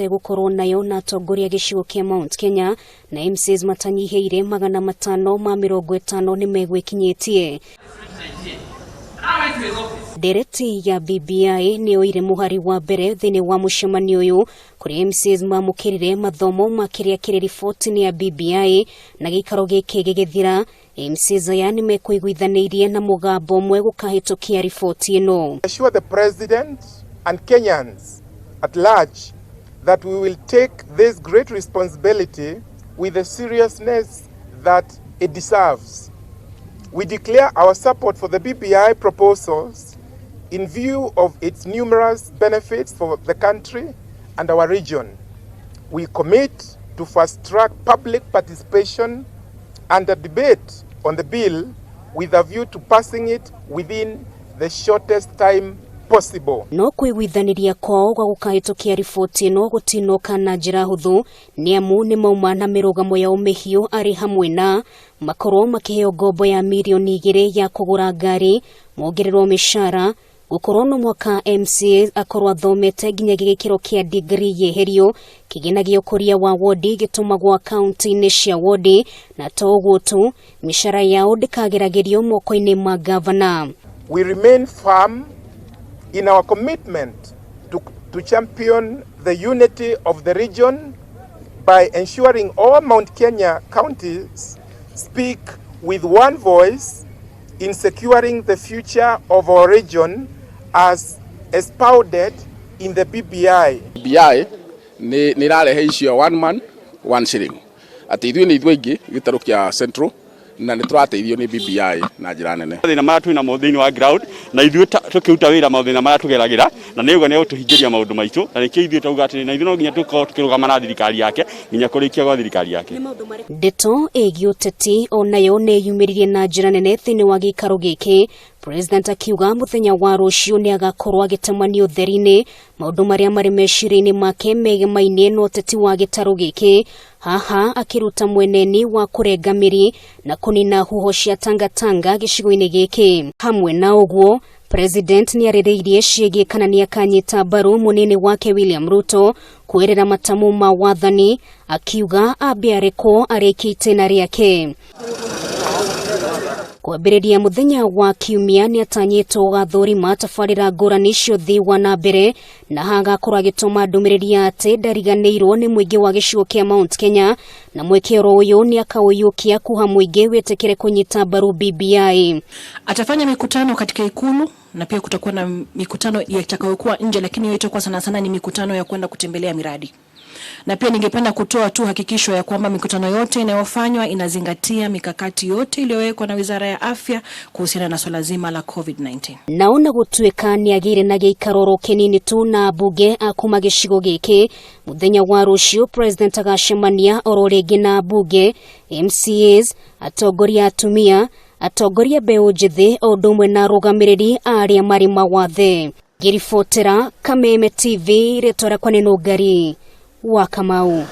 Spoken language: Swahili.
gukorwo nayo na atongoria gicigo kia Mount Kenya na MCAs matanyiheire 550 ni megwikinyitie. Dereti ya BBI ni oire muhari wa mbere thini wa mucemanio uyu kuri MCAs mamukirire mathomo makiria kire riboti ni ya BBI na giikaro giki gigithira. MCAs aya ni mekuiguithanirie na mugambo mwe gukahitukia riboti ino. Assure the president and Kenyans at large that we will take this great responsibility with the seriousness that it deserves. We declare our support for the BBI proposals in view of its numerous benefits for the country and our region. We commit to fast-track public participation and a debate on the bill with a view to passing it within the shortest time possible. No kwiguithaniria kwao gwa gukahitukia riboti ino gutinoka na njira huthu ni amu ni mauma na mirugamo ya umihio ari hamwe na makorwo makiheo ngombo ya milioni 2 ya kugura ngari, mongererwo mishara, gukorwo no mwaka MCA akorwo athomete nginya gigikiro kia degree yeherio, kigina giokuria wa wodi gitumagwo county-ini cia wodi, na to uguo tu mishara yao ndikageragerio moko-ini ma governor. We remain firm in our commitment to champion the unity of the region by ensuring all Mount Kenya counties speak with one voice in securing the future of our region as expounded in the BBI. BBI ni rarehe icio one man one shilling. Ati ithuĩ nĩ ithuĩ gĩtarũ kĩa Central na niturateithio ni BBI na njira nene. Thina mara twina maũndũ-inĩ wa ground na ithuĩ tukiruta wĩra maũndũ-inĩ mara tugeragira na nĩuga nĩ gũtũhingĩria maũndũ maitũ na nĩkĩo ithuĩ tauga atĩ na ithuĩ no nginya tukorwo tukirũgama na thirikari yake nginya kũrĩkia gwa thirikari yake. Ndeto ĩgiĩ ũteti onayo nĩ yumĩririe na njĩra nene thĩinĩ wa gĩikaro gĩkĩ. President akiuga muthenya wa rũciũ ni agakorwo agĩtemanio theri-inĩ maũndũ marĩa marĩ meciria-inĩ make megemaine na ũteti wa gĩtarũ gĩkĩ, haha akiruta mweneni wa kũrenga mĩri na kũnina huho cia tangatanga gĩcigo-inĩ gĩkĩ. Hamwe na ũguo, President ni arĩrĩirie ciĩgiĩ kana nĩ akanyita mbaru mũnini wake William Ruto kwĩrĩra matamu ma wathani, akiuga ambe arekwo arĩkie itĩna rĩake. Kwambĩrĩria muthenya wa kiumia ni atanyĩtwo gathũrima tabarĩra ngũrani ciothe wa na mbere na hagakorwo agĩtũma ndũmĩrĩri atĩ ndariganĩirwo nĩ mũingĩ wa gĩcigo kĩa Mount Kenya na mwekero ũyũ ni akaũiyũkia kuha mũingĩ wĩtĩkĩre kũnyita mbaru BBI. Atafanya mikutano katika ikulu na pia kutakuwa na mikutano itakayokuwa nje, lakini yote kwa sana ni mikutano ya kwenda kutembelea miradi. Na pia ningependa kutoa tu hakikisho ya kwamba mikutano yote inayofanywa inazingatia mikakati yote iliyowekwa na Wizara ya Afya kuhusiana na swala zima la COVID-19. Naona gũtuĩka nĩ agĩire na gĩikaroro kĩnini tu na bunge akuma gĩcigo gĩkĩ. Muthenya wa rũciũ President agacemania oro rĩngĩ na bunge, MCAs, atongoria atumia, atongoria mbeũ njĩthĩ o ũndũ ũmwe na arũgamĩrĩri arĩa marĩ mawathe. Ngĩribotera Kameme TV rĩtwa rĩakwa nĩ Nũngari wa Kamau.